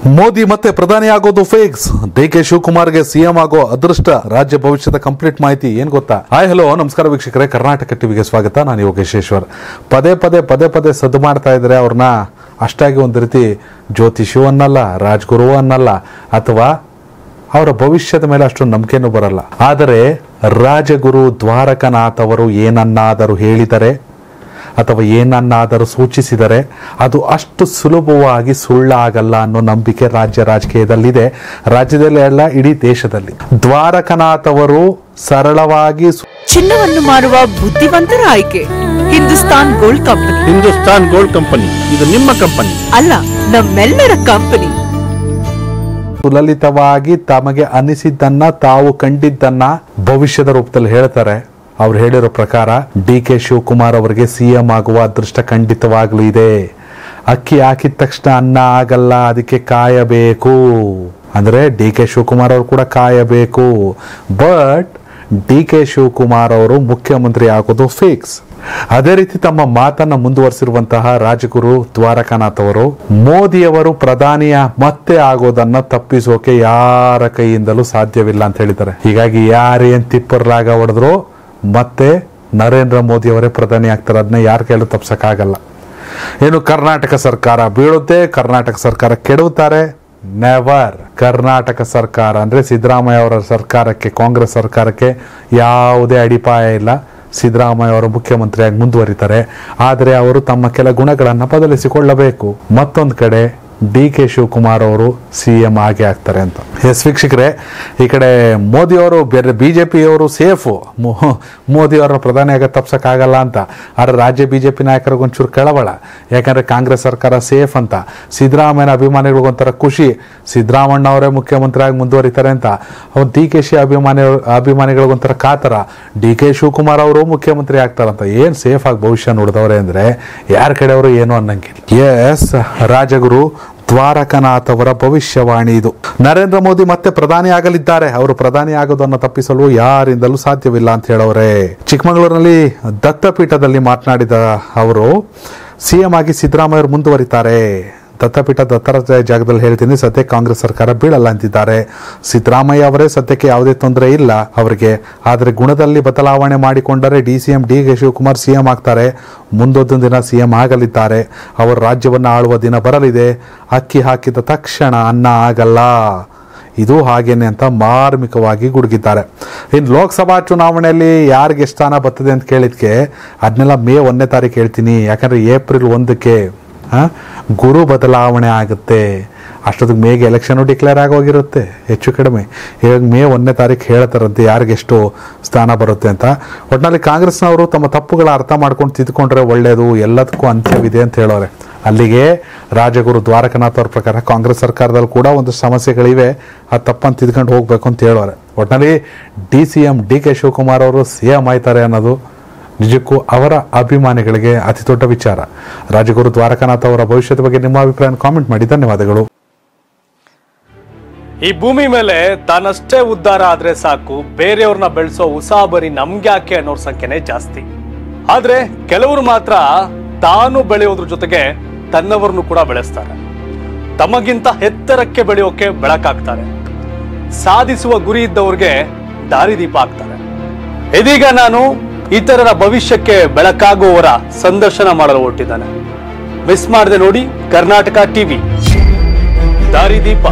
ಮೋದಿ ಮತ್ತೆ ಪ್ರಧಾನಿ ಆಗೋದು ಫಿಕ್ಸ್. ಡಿ.ಕೆ. ಶಿವಕುಮಾರ್ಗೆ ಸಿಎಂ ಆಗೋ ಅದೃಷ್ಟ. ರಾಜ್ಯ ಭವಿಷ್ಯದ ಕಂಪ್ಲೀಟ್ ಮಾಹಿತಿ ಏನ್ ಗೊತ್ತಾ? ಹಾಯ್ ಹಲೋ ನಮಸ್ಕಾರ ವೀಕ್ಷಕರೇ, ಕರ್ನಾಟಕ ಟಿವಿಗೆ ಸ್ವಾಗತ. ನಾನು ಯೋಗೇಶ್ವರ್. ಪದೇ ಪದೇ ಸದ್ದು ಮಾಡ್ತಾ ಇದ್ರೆ ಅವ್ರನ್ನ ಅಷ್ಟಾಗಿ ಒಂದು ರೀತಿ ಜ್ಯೋತಿಷಿಯೂ ಅನ್ನಲ್ಲ, ರಾಜ್ಗುರು ಅನ್ನಲ್ಲ, ಅಥವಾ ಅವರ ಭವಿಷ್ಯದ ಮೇಲೆ ಅಷ್ಟು ನಂಬಿಕೆನೂ ಬರಲ್ಲ. ಆದರೆ ರಾಜಗುರು ದ್ವಾರಕನಾಥ್ ಅವರು ಏನನ್ನಾದರೂ ಹೇಳಿದರೆ ಅಥವಾ ಏನನ್ನಾದರೂ ಸೂಚಿಸಿದರೆ ಅದು ಅಷ್ಟು ಸುಲಭವಾಗಿ ಸುಳ್ಳಾಗಲ್ಲ ಅನ್ನೋ ನಂಬಿಕೆ ರಾಜ್ಯ ರಾಜಕೀಯದಲ್ಲಿದೆ. ರಾಜ್ಯದಲ್ಲಿ ಅಲ್ಲ, ಇಡೀ ದೇಶದಲ್ಲಿ. ದ್ವಾರಕನಾಥ್ ಅವರು ಸರಳವಾಗಿ ಚಿನ್ನವನ್ನು ಮಾರುವ ಬುದ್ಧಿವಂತರ ಆಯ್ಕೆ Hindustan gold company. Hindustan gold company ಇದು ನಿಮ್ಮ ಕಂಪನಿ ಅಲ್ಲ, ನಮ್ಮೆಲ್ಲರ ಕಂಪನಿ. ಸುಲಲಿತವಾಗಿ ತಮಗೆ ಅನಿಸಿದ್ದನ್ನ, ತಾವು ಕಂಡಿದ್ದನ್ನ ಭವಿಷ್ಯದ ರೂಪದಲ್ಲಿ ಹೇಳ್ತಾರೆ. ಅವ್ರು ಹೇಳಿರೋ ಪ್ರಕಾರ ಡಿ.ಕೆ. ಶಿವಕುಮಾರ್ ಅವರಿಗೆ ಸಿಎಂ ಆಗುವ ಅದೃಷ್ಟ ಖಂಡಿತವಾಗ್ಲೂ ಇದೆ. ಅಕ್ಕಿ ಹಾಕಿದ ತಕ್ಷಣ ಅನ್ನ ಆಗಲ್ಲ, ಅದಕ್ಕೆ ಕಾಯಬೇಕು. ಅಂದ್ರೆ ಡಿ.ಕೆ. ಶಿವಕುಮಾರ್ ಅವರು ಕೂಡ ಕಾಯಬೇಕು. ಬಟ್ ಡಿ.ಕೆ. ಶಿವಕುಮಾರ್ ಅವರು ಮುಖ್ಯಮಂತ್ರಿ ಆಗೋದು ಫಿಕ್ಸ್. ಅದೇ ರೀತಿ ತಮ್ಮ ಮಾತನ್ನ ಮುಂದುವರಿಸಿರುವಂತಹ ರಾಜಗುರು ದ್ವಾರಕನಾಥ್ ಅವರು ಮೋದಿಯವರು ಪ್ರಧಾನಿಯ ಮತ್ತೆ ಆಗೋದನ್ನ ತಪ್ಪಿಸೋಕೆ ಯಾರ ಕೈಯಿಂದಲೂ ಸಾಧ್ಯವಿಲ್ಲ ಅಂತ ಹೇಳಿದ್ದಾರೆ. ಹೀಗಾಗಿ ಯಾರೇನ್ ತಿಪ್ಪರ್ಲಾಗ ಹೊಡೆದ್ರು ಮತ್ತೆ ನರೇಂದ್ರ ಮೋದಿ ಅವರೇ ಪ್ರಧಾನಿ ಆಗ್ತಾರೆ. ಅದನ್ನ ಯಾರ ಕೈಲೂ ತಪ್ಸಕ್ಕಾಗಲ್ಲ. ಏನು ಕರ್ನಾಟಕ ಸರ್ಕಾರ ಬೀಳುತ್ತೆ, ಕರ್ನಾಟಕ ಸರ್ಕಾರ ಕೆಡುತ್ತಾರೆ? ನೆವರ್. ಕರ್ನಾಟಕ ಸರ್ಕಾರ ಅಂದ್ರೆ ಸಿದ್ದರಾಮಯ್ಯ ಅವರ ಸರ್ಕಾರಕ್ಕೆ, ಕಾಂಗ್ರೆಸ್ ಸರ್ಕಾರಕ್ಕೆ ಯಾವುದೇ ಅಡಿಪಾಯ ಇಲ್ಲ. ಸಿದ್ದರಾಮಯ್ಯ ಅವರು ಮುಖ್ಯಮಂತ್ರಿಯಾಗಿ ಮುಂದುವರಿತಾರೆ. ಆದರೆ ಅವರು ತಮ್ಮ ಕೆಲ ಗುಣಗಳನ್ನು ಬದಲಿಸಿಕೊಳ್ಳಬೇಕು. ಮತ್ತೊಂದು ಕಡೆ ಡಿ.ಕೆ. ಶಿವಕುಮಾರ್ ಅವರು ಸಿಎಂ ಆಗೇ ಆಗ್ತಾರೆ ಅಂತ. ಎಸ್ ವೀಕ್ಷಕರೇ, ಈ ಕಡೆ ಮೋದಿ ಅವರು ಬೇರೆ ಬಿಜೆಪಿ ಅವರು ಸೇಫು, ಮೋದಿ ಅವರ ಪ್ರಧಾನಿ ಆಗ ತಪ್ಸಕ್ಕಾಗಲ್ಲ ಅಂತ. ಆದರೆ ರಾಜ್ಯ ಬಿಜೆಪಿ ನಾಯಕರಿಗೆ ಒಂಚೂರು ಕಳವಳ. ಯಾಕಂದ್ರೆ ಕಾಂಗ್ರೆಸ್ ಸರ್ಕಾರ ಸೇಫ್ ಅಂತ. ಸಿದ್ದರಾಮಯ್ಯನ ಅಭಿಮಾನಿಗಳಿಗೊಂಥರ ಖುಷಿ, ಸಿದ್ದರಾಮಣ್ಣ ಅವರೇ ಮುಖ್ಯಮಂತ್ರಿ ಆಗಿ ಮುಂದುವರಿತಾರೆ ಅಂತ. ಅವ್ರು ಡಿ.ಕೆ. ಶಿ ಅಭಿಮಾನಿಗಳಿಗೊಂಥರ ಕಾತರ, ಡಿ.ಕೆ. ಶಿವಕುಮಾರ್ ಅವರು ಮುಖ್ಯಮಂತ್ರಿ ಆಗ್ತಾರಂತ. ಏನ್ ಸೇಫ್ ಆಗಿ ಭವಿಷ್ಯ ನೋಡಿದವ್ರೆ ಅಂದ್ರೆ ಯಾರ ಕಡೆಯವರು ಏನು ಅನ್ನಂಗಿಲ್ಲ. ಎಸ್, ರಾಜಗುರು ದ್ವಾರಕನಾಥ್ ಅವರ ಭವಿಷ್ಯವಾಣಿ ಇದು. ನರೇಂದ್ರ ಮೋದಿ ಮತ್ತೆ ಪ್ರಧಾನಿ ಆಗಲಿದ್ದಾರೆ. ಅವರು ಪ್ರಧಾನಿ ಆಗೋದನ್ನು ತಪ್ಪಿಸಲು ಯಾರಿಂದಲೂ ಸಾಧ್ಯವಿಲ್ಲ ಅಂತ ಹೇಳೋರೆ. ಚಿಕ್ಕಮಗಳೂರಿನಲ್ಲಿ ದತ್ತಪೀಠದಲ್ಲಿ ಮಾತನಾಡಿದ ಅವರು ಸಿಎಂ ಆಗಿ ಸಿದ್ದರಾಮಯ್ಯ ಅವರು ಮುಂದುವರಿತಾರೆ. ದತ್ತಪೀಠ ದತ್ತರ ಜಾಗದಲ್ಲಿ ಹೇಳ್ತೀನಿ, ಸದ್ಯ ಕಾಂಗ್ರೆಸ್ ಸರ್ಕಾರ ಬೀಳಲ್ಲ ಅಂತಿದ್ದಾರೆ. ಸಿದ್ದರಾಮಯ್ಯ ಅವರೇ ಸದ್ಯಕ್ಕೆ ಯಾವುದೇ ತೊಂದರೆ ಇಲ್ಲ ಅವರಿಗೆ. ಆದರೆ ಗುಣದಲ್ಲಿ ಬದಲಾವಣೆ ಮಾಡಿಕೊಂಡರೆ ಡಿ.ಕೆ. ಶಿವಕುಮಾರ್ ಸಿಎಂ ಆಗ್ತಾರೆ. ಮುಂದೊಂದು ದಿನ ಸಿಎಂ ಆಗಲಿದ್ದಾರೆ. ಅವರು ರಾಜ್ಯವನ್ನು ಆಳುವ ದಿನ ಬರಲಿದೆ. ಅಕ್ಕಿ ಹಾಕಿದ ತಕ್ಷಣ ಅನ್ನ ಆಗಲ್ಲ, ಇದು ಹಾಗೇನೆ ಅಂತ ಮಾರ್ಮಿಕವಾಗಿ ಗುಡುಗಿದ್ದಾರೆ. ಇನ್ನು ಲೋಕಸಭಾ ಚುನಾವಣೆಯಲ್ಲಿ ಯಾರಿಗೆ ಸ್ಥಾನ ಬರ್ತದೆ ಅಂತ ಕೇಳಿದ್ಕೆ ಅದನ್ನೆಲ್ಲ ಮೇ 1ನೇ ತಾರೀಕು ಹೇಳ್ತೀನಿ. ಯಾಕಂದ್ರೆ ಏಪ್ರಿಲ್ 1ಕ್ಕೆ ಗುರು ಬದಲಾವಣೆ ಆಗುತ್ತೆ. ಅಷ್ಟೊತ್ತಿಗೆ ಮೇಗೆ ಎಲೆಕ್ಷನ್ ಡಿಕ್ಲೇರ್ ಆಗೋಗಿರುತ್ತೆ ಹೆಚ್ಚು ಕಡಿಮೆ. ಇವಾಗ ಮೇ 1ನೇ ತಾರೀಕು ಹೇಳ್ತಾರಂತೆ ಯಾರಿಗೆಷ್ಟು ಸ್ಥಾನ ಬರುತ್ತೆ ಅಂತ. ಒಟ್ಟಿನಲ್ಲಿ ಕಾಂಗ್ರೆಸ್ನವರು ತಮ್ಮ ತಪ್ಪುಗಳ ಅರ್ಥ ಮಾಡ್ಕೊಂಡು ತಿದ್ಕೊಂಡ್ರೆ ಒಳ್ಳೇದು, ಎಲ್ಲದಕ್ಕೂ ಅಂತ್ಯವಿದೆ ಅಂತ ಹೇಳೋರೆ. ಅಲ್ಲಿಗೆ ರಾಜಗುರು ದ್ವಾರಕನಾಥ್ ಅವ್ರ ಪ್ರಕಾರ ಕಾಂಗ್ರೆಸ್ ಸರ್ಕಾರದಲ್ಲಿ ಕೂಡ ಒಂದು ಸಮಸ್ಯೆಗಳಿವೆ, ಆ ತಪ್ಪನ್ನು ತಿದ್ಕೊಂಡು ಹೋಗ್ಬೇಕು ಅಂತ ಹೇಳೋರೆ. ಒಟ್ಟಿನಲ್ಲಿ ಡಿ.ಕೆ. ಶಿವಕುಮಾರ್ ಅವರು ಸಿಎಂ ಆಯ್ತಾರೆ ಅನ್ನೋದು ನಿಜಕ್ಕೂ ಅವರ ಅಭಿಮಾನಿಗಳಿಗೆ ಅತಿ ದೊಡ್ಡ ವಿಚಾರ. ರಾಜಗುರು ದ್ವಾರಕನಾಥ್ ಅವರ ಭವಿಷ್ಯದ ಬಗ್ಗೆ ನಿಮ್ಮ ಅಭಿಪ್ರಾಯ ಕಾಮೆಂಟ್ ಮಾಡಿ. ಧನ್ಯವಾದಗಳು. ಈ ಭೂಮಿ ಮೇಲೆ ತಾನಷ್ಟೇ ಉದ್ಧಾರ ಆದ್ರೆ ಸಾಕು, ಬೇರೆಯವ್ರನ್ನ ಬೆಳೆಸೋ ಉಸಾಬರಿ ನಮ್ಗ್ಯಾಕೆ ಅನ್ನೋರ್ ಸಂಖ್ಯೆನೇ ಜಾಸ್ತಿ. ಆದ್ರೆ ಕೆಲವರು ಮಾತ್ರ ತಾನು ಬೆಳೆಯೋದ್ರ ಜೊತೆಗೆ ತನ್ನವರನ್ನು ಕೂಡ ಬೆಳೆಸ್ತಾರೆ. ತಮಗಿಂತ ಎತ್ತರಕ್ಕೆ ಬೆಳೆಯೋಕೆ ಬೆಳಕಾಗ್ತಾರೆ. ಸಾಧಿಸುವ ಗುರಿ ಇದ್ದವ್ರಿಗೆ ದಾರಿದೀಪ ಆಗ್ತಾರೆ. ಇದೀಗ ನಾನು ಇತರರ ಭವಿಷ್ಯಕ್ಕೆ ಬೆಳಕಾಗುವವರ ಸಂದರ್ಶನ ಮಾಡಲು ಹೊರಟಿದ್ದಾನೆ. ಮಿಸ್ ಮಾಡದೆ ನೋಡಿ ಕರ್ನಾಟಕ ಟಿವಿ ದಾರಿದೀಪ.